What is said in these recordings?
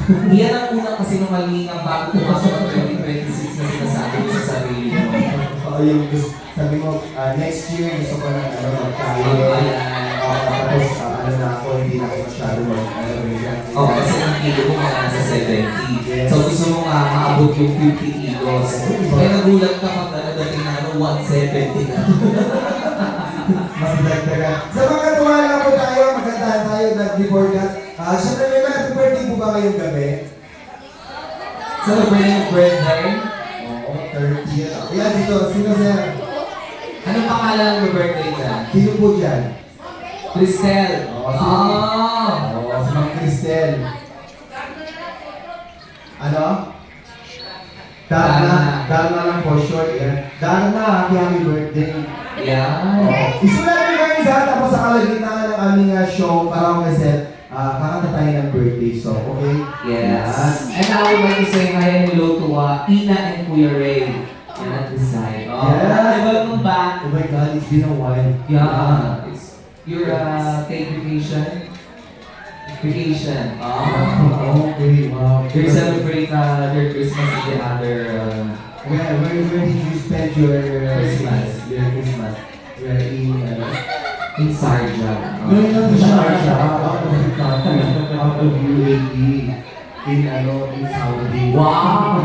Yan ang unang kasi nung malingang bago pumasok ang 2026 na sinasabi mo sa sarili mo. Oo, yung sabi mo, next year gusto ko na magkaya. Tapos ano na ako, hindi na ako masyado Oo, kasi ang kilo mo mga nasa 70. So gusto mo nga maabot yung 50 kilos. Kaya nagulat ka pag nadating na 170 na. Mas dagdagan. Sa mga tuwala po tayo, magkantahan tayo before that. Siyempre may mga happy birthday po ba ngayong gabi? Celebrate yung birthday. Oo, 30. Ayan dito, sino sir? Anong pangalan ng birthday dyan? Sino po dyan? Cristel. Oo, si Ma'am Cristel. Ano? Darna lang for short. Yan. Darna, happy birthday. Yeah. Isulat nyo kayo sa tapos sa kalagitnaan ng aming show, parang kasi kakanta tayo ng birthday song, okay? Yes. And now I would like to say hi and hello to Ina and Kuya Ray. Yan at this side. Yes. Welcome back. Oh my God, it's been a while. Yeah. It's your take vacation. Vacation. Okay, wow. You celebrate your Christmas and the other Where did you spend your Christmas. Your Christmas? Where In Sarja. Ngayon lang sa Sharjah, out of the country, out of UAE, in Saudi. Wow!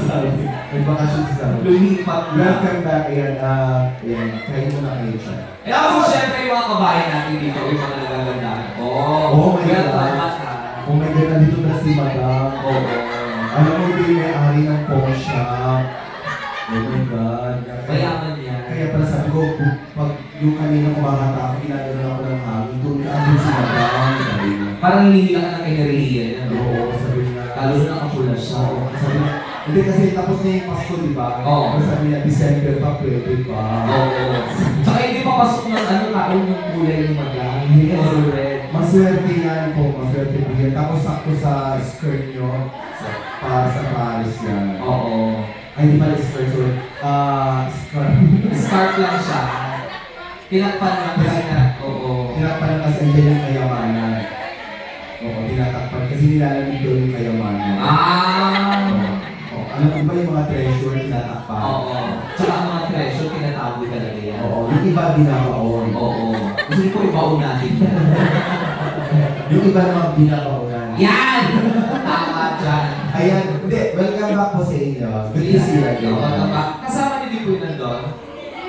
Saudi. Nagbakasyon sa Saudi. Lumipat na. Welcome back, ayan, kayo muna kayo siya. Eh ako syempre yung mga kabayan natin dito, yung mga nagagandaan. Oh my God. Oh my God, nandito na si Madam. Oo. Alam mo, hindi may-ari ng pawn shop. Oh my God. Mayaman yan. Kaya pala sabi ko, pag yung kanina kumakanta ako, ginagano ako ng hangin, doon ka andun si Madam. Sabi niya. Parang hindi ka ng enerhiya yan. Oo, sabi niya. Lalo na nakapula siya. Sabi niya, hindi kasi tapos na yung Pasko, di ba? Oo. Sabi niya, December pa, pwede pa. Oo. Tsaka hindi papasok ng taon yung kulay ni Madam. Yes. All red. Maswerte yan po, maswerte po yan. Tapos sakto sa skirt nyo, para sa Paris yan. Oo. Ay, hindi pala skirt, sorry. Skirt. Scarf lang siya. Tinakpan lang kasi na. Oo. Tinakpan lang kasi andyan yung kayamanan. Oo, tinatakpan. Kasi nilalamig doon yung kayamanan. Oo. Ano po ba yung mga treasure tinatakpan? Oo. Tsaka ang mga treasure, tinatago talaga yan. Oo, yung iba binabaon. Oo. Gusto ko ibaon natin yan. Yung iba naman binabaonan. Yan! Tama dyan. Ayan, hindi, welcome back po sa inyo. Good to see you again. Welcome back. Kasama niyo din po yun nandun?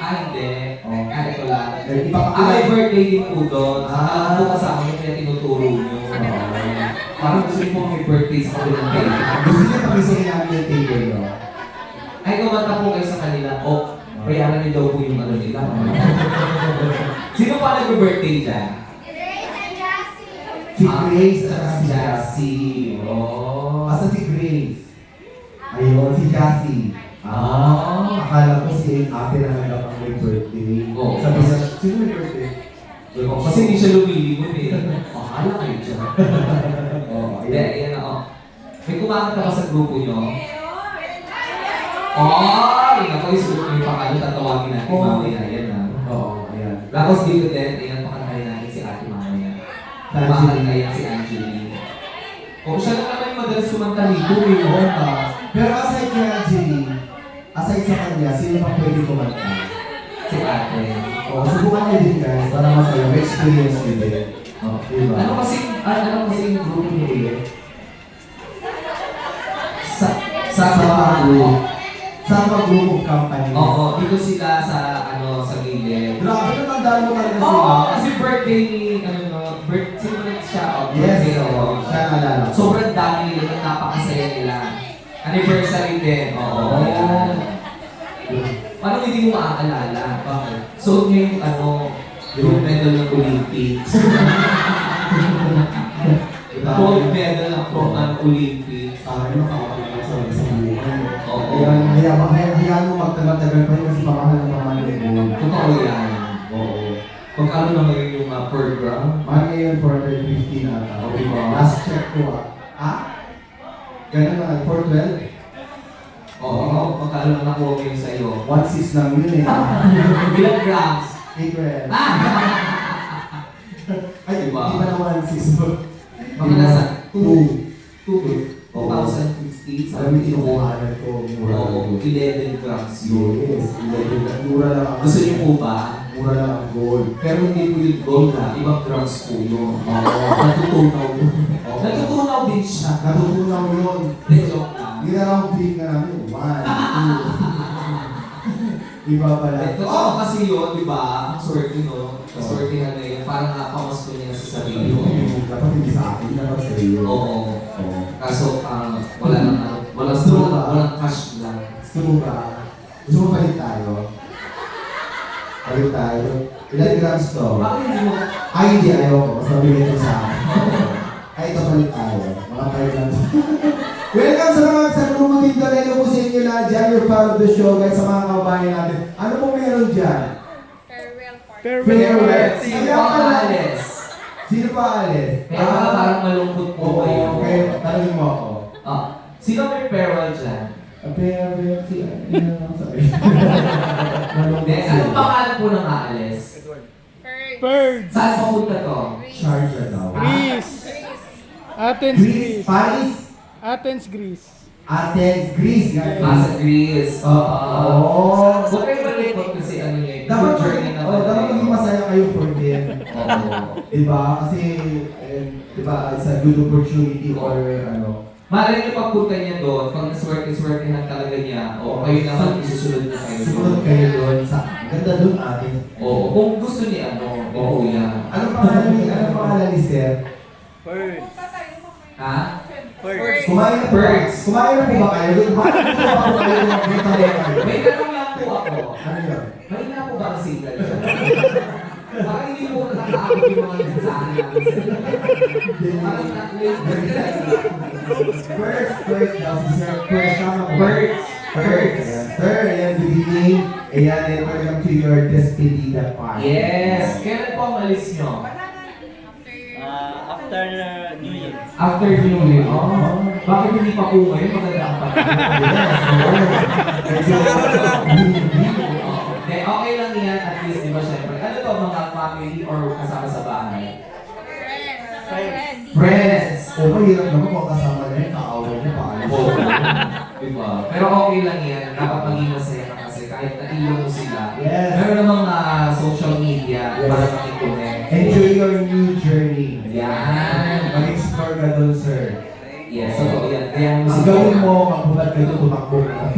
Hindi. Oh. Ito lang. Ipapakilala. May birthday din po doon. Ah. Ito kasama niyo kaya tinuturo niyo. Parang gusto niyo po may birthday sa kabilang day. Gusto niyo pagisingin namin yung table, no? Ay, kumanta po kayo sa kanila. Bayaran niyo daw po yung ano nila. Sino pa nag-birthday dyan? Si Grace at si Jassy. Jassy. Oh. Asa si Grace? Ayun, si Jassy. Akala ko si ate na nagap ang may birthday. Oo. Sabi niya, sino may birthday? Kasi hindi siya lumilimon eh. Akala kayo dyan. Oo, Hindi, ayan. ayan ako. May kumakanta ka sa grupo nyo? Ako isuot mo yung pangalan, tatawagin natin mamaya. Ayan na. Oo, ayan. Tapos dito din, ayan, pakantahin natin si ate mamaya. Kumakanta yan si Angeline. Siya lang naman yung madalas kumanta dito eh. Oo ka. Pero aside kay Angeline, aside sa kanya, sino pa pwede kumanta? Si ate. Oo, subukan niyo din guys, para masaya. May experience niyo din. Oo, diba? Ano kasi yung grupo niyo ulit? Sa group. Sa group of company. Oo, dito sila sa gilid. Grabe naman dahil mo talaga Oo, sila. kasi birthday ni, birthday siya. Yes, Birthday, oo. Siya nalala. Sobrang dami nila, napakasaya nila. Anniversary din. Oo. Oh. Paano hindi mo maaalala? Bakit? So, yung yung medal ng Olympics. Gold medal from an Olympics. Parang makakapagpag sa buhay. Oo. Hayaan mo magtagal-tagal pa yun kasi mamahal na mamahal yung gold. Totoo yan. Oo. Pagkano na ngayon yung per gram? Mahal ngayon 450 na ata. Okay ba? Last check ko Ganun na, 412? Oo, pagkano na nakuha mo yun sa'yo? 1.6 lang yun eh. Ilang grams? 812. Ay, Diba? di ba na 1.6 mo? Mga nasa 2. 2,050. Alam mo, kinukuhanan ko. Mura lang Oo, yun. 11 grams yun. Yes, mura lang ang Gusto niyo po ba? Mura lang ang gold. Pero hindi po yung gold ha, ibang grams po yun. Oo. Natutunaw po. Oo. Natutunaw din siya. Natutunaw yun. Hindi, joke lang. Ginawang drink na namin. 1, 2. Iba pala. Totoo kasi yun, di ba? Ang swerte no? Ang swertehan na yun. Parang napamasko niya sa sarili mo. Dapat hindi sa akin, dapat sa iyo. Oo. Oo. Kaso, wala nang walang cash lang. Gusto mo ba? Gusto mo palit tayo? Palit tayo? Ilan grams to? Bakit hindi mo? Ay, hindi. Ayoko. Mas mabigay ko sa akin. Ay, ito palit tayo. Mga 5 grams. Welcome sa mga sa grupo dito. Hello po sa inyo lahat dyan. You're part of the show, guys, sa mga kabayan natin. Ano po meron dyan? Farewell. Sino pa aalis? Sino pa alis? Kaya parang malungkot po Oo, kayo. okay. Tanongin mo ako. Sino may farewell dyan? Pero, si sorry. Hindi, anong pangalan po ng aalis? Bird. Saan papunta to? Charger daw. Greece. Athens, Greece, Greece. Paris, Athens, Greece. Athens, Greece. guys. Sa Greece. Oo. Huwag kayo malungkot kasi ano yun. Dapat journey naman. dapat maging masaya kayo for them. Oo. Diba? Kasi, diba, it's a good opportunity or ano. Malay niyo pagpunta niya doon, pag naswerte-swertehan talaga niya, o kayo naman isusunod niya kayo doon. Sumunod kayo doon sa ganda doon atin. Oo, kung gusto ni ni Kuya. Anong pangalan ni Sir? Bird. Ha? Bird. Kumain na Birds. Kumain na po ba kayo? Kumain na po ba kayo? Magpunta kayo. May tanong lang po ako. Ano yun? May na po ba ang signal dyan? Baka hindi po nakakaabot yung mga mensahe namin sa inyo. Parang First daw si Sir. First tama po. Birds. Birds. Sir, ayan, good evening. Ayan, and welcome to your despedida party. Yes. Kailan po ang alis nyo? After New Year. After New Year. Oh. Bakit hindi pa po ngayon? Maganda ang okay lang yan. At least, di ba, syempre. Ano to, mga family or kasama sa bahay? Friends. O, mahirap naman kung kasama na yun, kaaway mo pa. Oo. Diba? Pero okay lang yan. Dapat maging masaya ka kasi kahit naiwan mo sila. Yes. Meron namang social media para makikonnect. Enjoy your new journey. Yan. Mag-explore ka doon, sir. Yes, so yan. Kaya ang Ang gawin mo, magbubat kayo, tumakbo ka.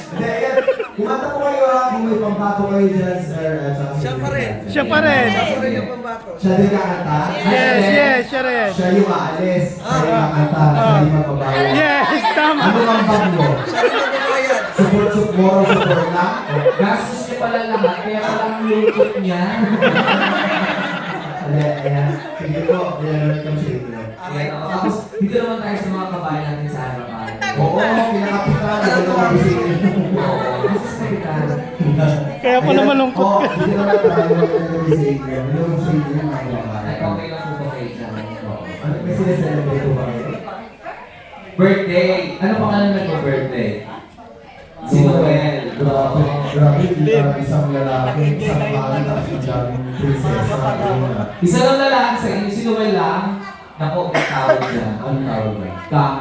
Hindi, ayan. Kumanta po kayo ha, kung may pambato kayo dyan, sir. At saka Siya pa rin. Siya pa rin. yung pambato. Siya din kakanta? Yes, siya rin. Siya yung aalis. Siya yung kakanta. Siya yung magbabayad. Yes, tama. Ano ang bag mo? Siya rin yung pambayad. Support lang? gastos niya pala lahat, kaya pala ang lungkot niya. Hindi, ayan. Sige po, ayan, welcome sa inyo. Ayan, tapos dito naman tayo sa mga kabayan natin sa harapan. Oo, kinakapitan. Ano naman bisingin? Oo, this is my time. Kaya pala malungkot Oo, ka. hindi naman tayo mag-bisingin. Ano yung bisingin yung mga Ay, kabayan? okay lang po ba kayo dyan? Ano may sineselebrate ko ba kayo? Birthday! Ano pangalan ng birthday? Si Noel. Grabe, isang lalaki, isang pangalan, tapos ang daming prinsesa. Isa lang lalaki sa inyo, si Noel lang. Naku, may tawag dyan. Ang tawag na.